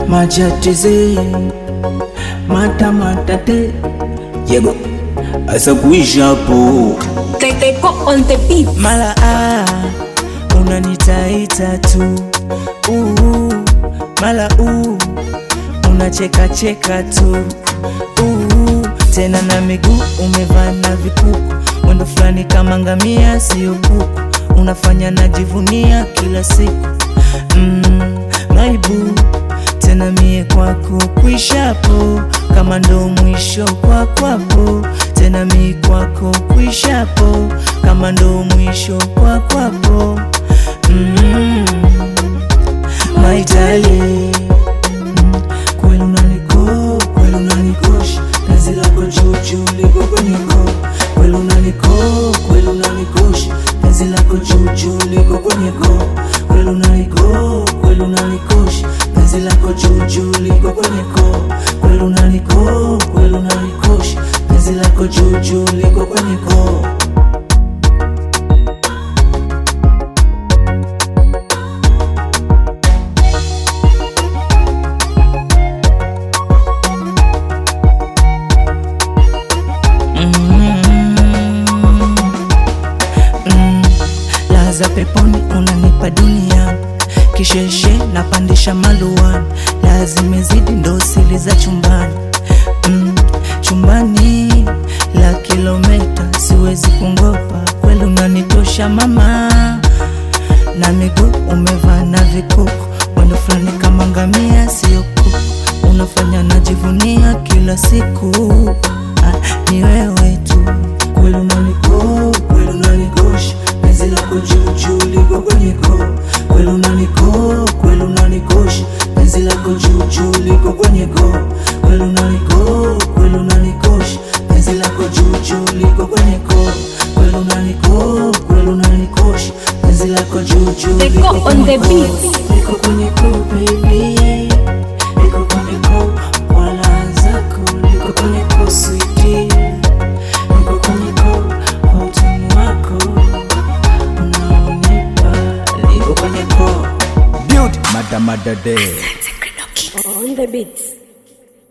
Majatize mata yego asa kuisha hapo Teko on the beat. mala unanitaita tu mala unacheka cheka tu tena na miguu umevaa na vikuku, mwendo fulani kama ngamia sio kuku, unafanya najivunia kila siku maibu tena mie kwako kuishapo, kama ndo mwisho kwa kwapo, tena mie kwako kuishapo, kama ndo mwisho kwa kwapo my darling, kweli unanikosha, penzi lako juu liko kwenye koo, kweli unanikosha, penzi lako juu liko kwenye koo, kweli unanikosha, penzi lako juu liko kwenye koo, kweli unanikosha, penzi lako juu liko kwenye koo. Laza peponi unanipa dunia, kisheshe napandisha maluani, lazima zidi ndo sili za chumbani chumbani la kilomita siwezi kungopa, kweli unanitosha mama, na miguu umevaa na vikuku, mwendo fulani kama ngamia sio kuku, unafanya najivunia kila siku ni wewe tu, kweli unanikosha, penzi lako juu liko kwenye koo, kweli unanikosha, penzi lako juu liko kwenye koo, kweli unanikosha, penzi lako juu liko kwenye koo, kweli unanikosha, penzi lako juu liko kwenye koo, liko kwenye koo baby, liko kwenye koo wala zako, liko kwenye koo sweetie, liko kwenye koo utamu wako unaonipa, liko kwenye koo beauty mada day On the beat.